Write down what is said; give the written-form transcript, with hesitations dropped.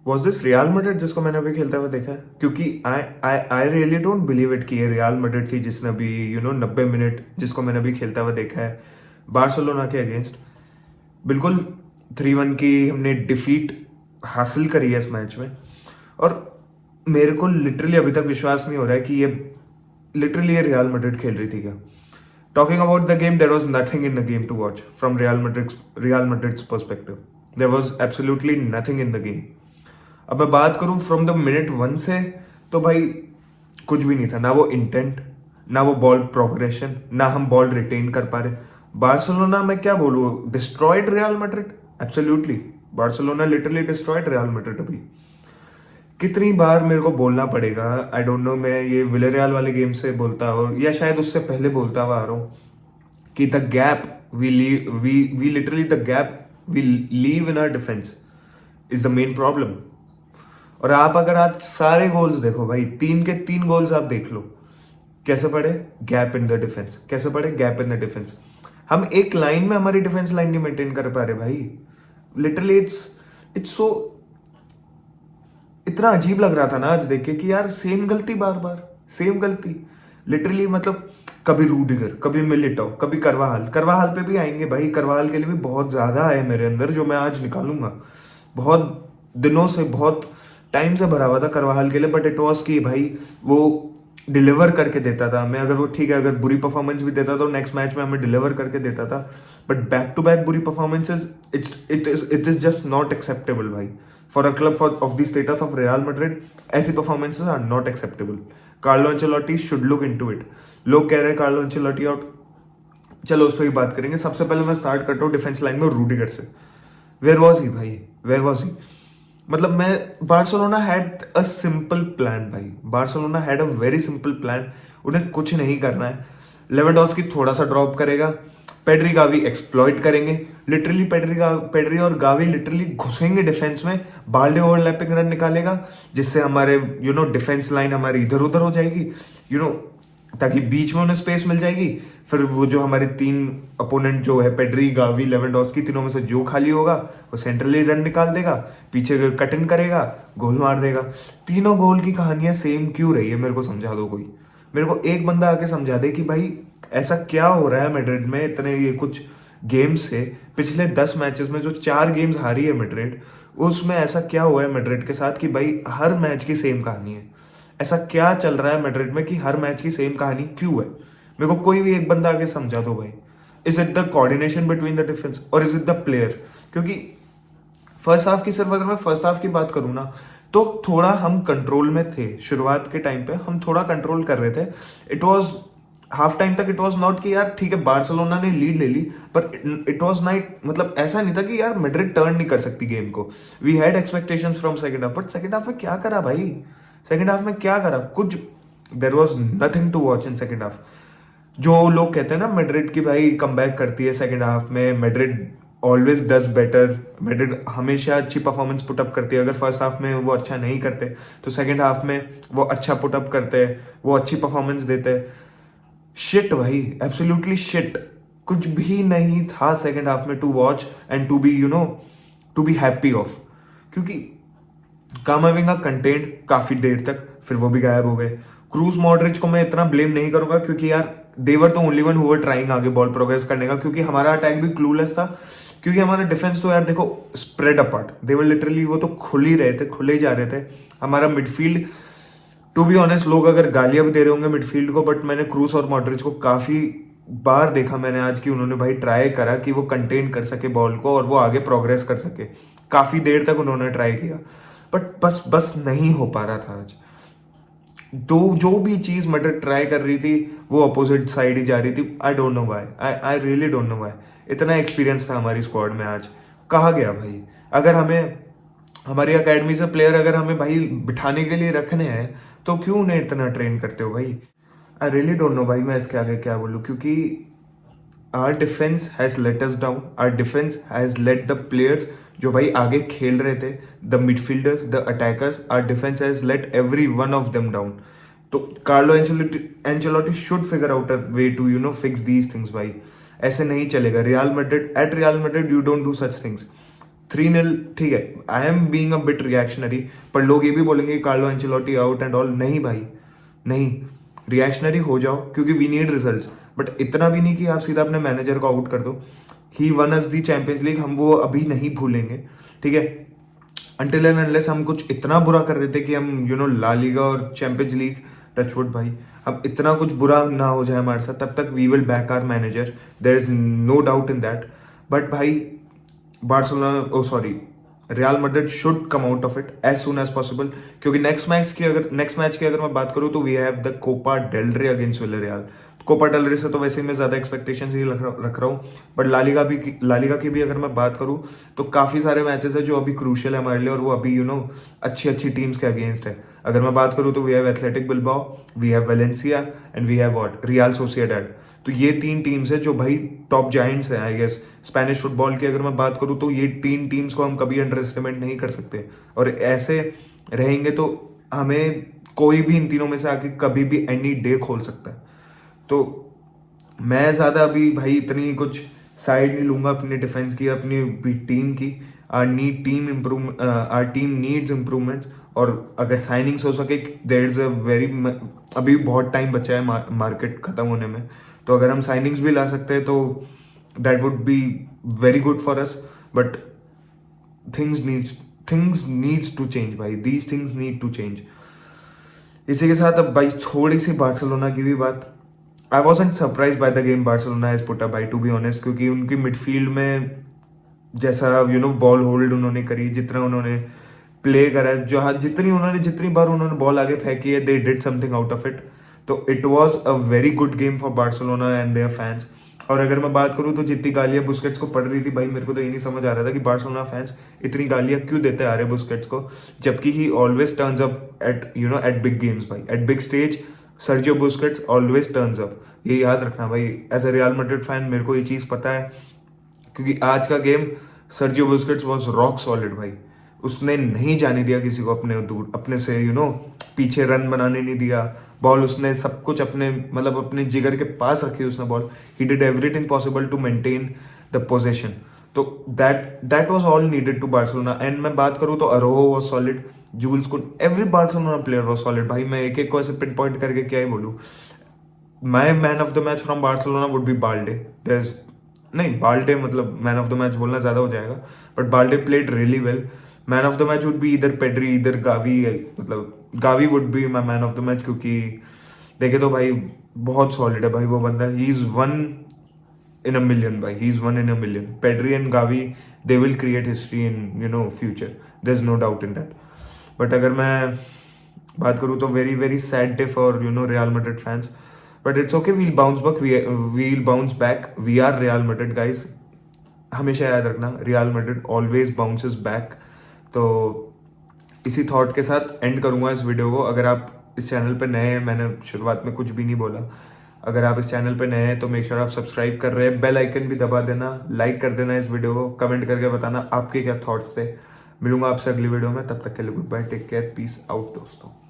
Was this real Madrid जिसको मैंने अभी खेलते हुए देखा है? क्योंकि I I I really don't believe it कि ये रियल मैड्रिड थी जिसने अभी 90 मिनट जिसको मैंने अभी खेलता हुआ देखा है बार्सिलोना के अगेंस्ट। बिल्कुल 3-1 की हमने डिफीट हासिल करी है इस मैच में। और मेरे को लिटरली अभी तक विश्वास नहीं हो रहा है कि ये लिटरली ये रियल मैड्रिड खेल रही थी क्या। Talking about the game, there was nothing in the game to watch from Real Madrid's perspective. There was absolutely nothing in the game. अब मैं बात करूं फ्रॉम द मिनट 1 से, तो भाई कुछ भी नहीं था। ना वो इंटेंट, ना वो बॉल प्रोग्रेशन, ना हम बॉल रिटेन कर पा रहे। बार्सिलोना में क्या बोलूं, destroyed real Madrid. Absolutely Barcelona literally destroyed real Madrid. अभी कितनी बार मेरे को बोलना पड़ेगा, आई डोंट नो, मैं ये विलेरियल वाले गेम से बोलता हूँ या शायद उससे पहले बोलता हुआ आ रहा हूँ कि the gap we literally the gap we leave in our defence is the main problem. और आप अगर आज सारे गोल्स देखो भाई, 3 के 3 गोल्स आप देख लो, कैसे पड़े? Gap in the defence. कैसे पड़े? Gap in the defence. हम एक लाइन में हमारी डिफेंस लाइन नहीं मेंटेन कर पा रहे भाई। लिटरली इट्स सो, इतना अजीब लग रहा था ना आज देख के कि यार सेम गलती बार बार, सेम गलती। लिटरली मतलब कभी रूडिगर, कभी मिलिटो, कभी करवाहाल पे भी आएंगे भाई। करवाहाल के लिए भी बहुत ज्यादा है मेरे अंदर जो मैं आज निकालूंगा। बहुत दिनों से, बहुत टाइम से भरा हुआ था करवाहाल के लिए, बट इट वॉज कि भाई वो डिलीवर करके देता था। मैं अगर वो ठीक है, अगर बुरी परफॉर्मेंस भी देता तो नेक्स्ट मैच में हमें डिलीवर करके देता था। बट बैक टू बैक बुरी performances, it is just not acceptable भाई। For a club of the status of Real Madrid, ऐसी performances are not acceptable. Carlo Ancelotti should look into it. लोग कह रहे हैं कार्लो एंचेलोटी आउट, चलो उस पर भी बात करेंगे। सबसे पहले मैं स्टार्ट करता हूँ डिफेंस लाइन में रूडिगर से। वेयर वॉज ही भाई, वेयर वॉज ही? मतलब मैं, Barcelona had a simple plan भाई। Barcelona had a very simple plan. उन्हें कुछ नहीं करना है। लेवेंडोस्की थोड़ा सा ड्रॉप करेगा, पेड्री गावी एक्सप्लॉइट करेंगे। लिटरली पेड्री और गावी लिटरली घुसेंगे डिफेंस में। बाल्डे ओवरलैपिंग रन निकालेगा जिससे हमारे डिफेंस लाइन हमारी इधर उधर हो जाएगी, ताकि बीच में उन्हें स्पेस मिल जाएगी। फिर वो जो हमारे 3 अपोनेंट जो है, पेड्री, गावी, लेवेंडोस्की, तीनों में से जो खाली होगा वो सेंट्रली रन निकाल देगा, पीछे कट इन करेगा, गोल मार देगा। तीनों गोल की कहानियां सेम क्यों रही है? मेरे को समझा दो कोई। मेरे को एक बंदा आके समझा दे कि भाई ऐसा क्या हो रहा है मैड्रिड में इतने ये कुछ गेम्स से। पिछले 10 मैचेस में जो 4 गेम्स हारी है मैड्रिड, उसमें ऐसा क्या हुआ है मैड्रिड के साथ कि भाई हर मैच की सेम कहानी है? ऐसा क्या चल रहा है मैड्रिड में कि हर मैच की सेम कहानी क्यों है? मेरे को कोई भी एक बंदा आके समझा दो भाई। Is it the coordination between the defence और इज इट द प्लेयर? क्योंकि फर्स्ट हाफ की, सिर्फ अगर मैं फर्स्ट हाफ की बात करूँ ना, तो थोड़ा हम कंट्रोल में थे। शुरुआत के टाइम पे हम थोड़ा कंट्रोल कर रहे थे। इट वॉज हाफ टाइम तक, इट वॉज नॉट कि यार ठीक है बार्सिलोना ने लीड ले ली, पर इट वॉज नाइट, मतलब ऐसा नहीं था कि यार मैड्रिड टर्न नहीं कर सकती गेम को। We had expectations from second half, but second half में क्या करा भाई? सेकंड हाफ में क्या करा? कुछ, there was nothing to watch in second half. जो लोग कहते हैं ना मैड्रिड की भाई कम करती है सेकंड हाफ में, Madrid always does better, Madrid हमेशा अच्छी परफॉर्मेंस पुटअप करती है। अगर फर्स्ट हाफ में वो अच्छा नहीं करते तो सेकंड हाफ में वो अच्छा पुटअप करते हैं, वो अच्छी परफॉर्मेंस देते हैं। शिट भाई, एब्सोल्युटली शिट। कुछ भी नहीं था सेकंड हाफ में to watch and to be to be happy off. क्योंकि कामाविंगा कंटेंट काफी देर तक, फिर वो भी गायब हो गए। क्रूज मॉडरिच को मैं इतना ब्लेम नहीं करूंगा क्योंकि यार देवर तो only one who were trying आगे बॉल प्रोग्रेस करने का, क्योंकि हमारा अटैक भी क्लूलेस था। क्योंकि हमारा डिफेंस तो यार देखो स्प्रेड अपार्ट, देवर लिटरली वो तो खुल ही रहे थे, खुले ही जा रहे थे। हमारा मिडफील्ड, टू बी ऑनेस्ट, लोग अगर गालियां भी दे रहे होंगे मिडफील्ड को, बट मैंने क्रूज और मॉडरिच को काफी बार देखा मैंने आज कि उन्होंने भाई ट्राई करा कि वो कंटेन कर सके बॉल को और वो आगे प्रोग्रेस कर सके। काफी देर तक उन्होंने ट्राई किया, बट बस नहीं हो पा रहा था आज। तो जो भी चीज मैड्रिड ट्राई कर रही थी वो अपोजिट साइड ही जा रही थी। I don't know why, I really don't know why. इतना एक्सपीरियंस था हमारी स्क्वाड में आज, कहा गया भाई? अगर हमें हमारी अकेडमी से प्लेयर अगर हमें भाई बिठाने के लिए रखने हैं तो क्यों उन्हें इतना ट्रेन करते हो भाई? आई रियली डोंट नो भाई, मैं इसके आगे क्या बोलूँ। क्योंकि our defence has let us down, our defence has let the players जो भाई आगे खेल रहे थे, the midfielders, the attackers, our defence has let every one of them down. तो Carlo Ancelotti should figure out a way to fix these things भाई। ऐसे नहीं चलेगा। Real Madrid, at Real Madrid you don't do such things. 3-0 ठीक है, I am being a bit reactionary, पर लोग ये भी बोलेंगे Carlo Ancelotti out and all. नहीं भाई, नहीं, रिएक्शनरी हो जाओ क्योंकि वी नीड रिजल्ट्स, बट इतना भी नहीं कि आप सीधा अपने मैनेजर को आउट कर दो। ही वन अस दी चैंपियंस लीग, हम वो अभी नहीं भूलेंगे, ठीक है, अनटिल एंड अनलेस हम कुछ इतना बुरा कर देते कि हम ला लीगा और चैंपियंस लीग, टचवुड भाई, अब इतना कुछ बुरा ना हो जाए हमारे साथ, तब तक we will back our manager, there is no doubt in that. But भाई Barcelona, oh sorry, Real Madrid should come out of it as soon as possible, क्योंकि नेक्स्ट मैच की अगर मैं बात करूं तो we have the Copa del Rey against Villarreal. Copa del Rey से तो वैसे ही मैं ज्यादा एक्सपेक्टेशन ही रख रहा हूँ, बट लालिगा की भी अगर मैं बात करूँ तो काफी सारे मैचेस है जो अभी क्रूशियल है हमारे लिए, और वो अभी अच्छी अच्छी टीम्स के अगेंस्ट है। अगर मैं बात करूँ तो we have Athletic Bilbao, we have Valencia and we have what, Real Sociedad. तो ये 3 टीम्स है जो भाई टॉप जायंट्स हैं आई गेस। स्पेनिश फुटबॉल की अगर मैं बात करूँ तो ये 3 टीम्स को हम कभी अंडर एस्टिमेट नहीं कर सकते, और ऐसे रहेंगे तो हमें कोई भी इन तीनों में से आके कभी भी एनी डे खोल सकता है। तो मैं ज़्यादा अभी भाई इतनी कुछ साइड नहीं लूंगा अपनी डिफेंस की, अपनी टीम की। आर टीम नीड्स इम्प्रूवमेंट्स, और अगर साइनिंग्स हो सके, देयर इज अ वेरी, अभी बहुत टाइम बचा है मार्केट खत्म होने में, तो अगर हम साइनिंग्स भी ला सकते हैं तो that would be very good for us. But things needs to change भाई, these things need to change. इसी के साथ अब भाई थोड़ी सी बार्सिलोना की भी बात। I wasn't surprise by the game Barcelona has put up भाई, टू बी ऑनेस्ट, क्योंकि उनकी मिडफील्ड में जैसा बॉल होल्ड उन्होंने करी, जितना उन्होंने प्ले करा, जितनी बार उन्होंने बॉल आगे फेंकी है, they did something out of it. तो it was a very good game for Barcelona and their fans. और अगर मैं बात करूं तो जितनी गालियां बुस्केट्स को पड़ रही थी भाई, मेरे को तो ये नहीं समझ आ रहा था कि बार्सिलोना फैंस इतनी गालियां क्यों देते आ रहे बुस्केट्स को, जबकि he always turns up at big games भाई, at big stage Sergio Busquets always turns up. ये याद रखना भाई, as a Real Madrid fan मेरे को ये चीज़ पता है, क्योंकि आज का game Sergio Busquets was rock solid भाई। उसने नहीं जाने दिया किसी को अपने से पीछे रन बनाने नहीं दिया, बॉल उसने सब कुछ अपने जिगर के पास रखी उसने ball. He did everything possible to maintain the position. तो that was all needed to Barcelona. And मैं बात करूँ तो Araujo was solid, Jules Kounde, every Barcelona player was solid भाई। मैं एक एक को ऐसे पिन पॉइंट करके क्या ही बोलूँ। My man of the match from Barcelona would be Balde. नहीं, Balde man of the match बोलना ज्यादा हो जाएगा, but Balde played really well. Man of the match would be इधर पेड्री, इधर Gavi, Gavi would be my man of the match, क्योंकि देखे तो भाई बहुत सॉलिड है भाई वो बंदा। He is one in a million भाई, he is one in a million. Pedri and Gavi, they will create history in future, there is no doubt in that. But अगर मैं बात करूँ तो very very sad day for Real Madrid fans, but it's okay, we'll bounce back, we are Real Madrid guys. हमेशा याद रखना, Real Madrid always bounces back. तो इसी थॉट के साथ एंड करूंगा इस वीडियो को। अगर आप इस चैनल पे नए हैं, मैंने शुरुआत में कुछ भी नहीं बोला, अगर आप इस चैनल पे नए हैं तो मेक श्योर आप सब्सक्राइब कर रहे हैं, बेल आइकन भी दबा देना, लाइक कर देना इस वीडियो को, कमेंट करके बताना आपके क्या थॉट्स थे। मिलूंगा आपसे अगली वीडियो में, तब तक के लिए goodbye, take care, peace out दोस्तों।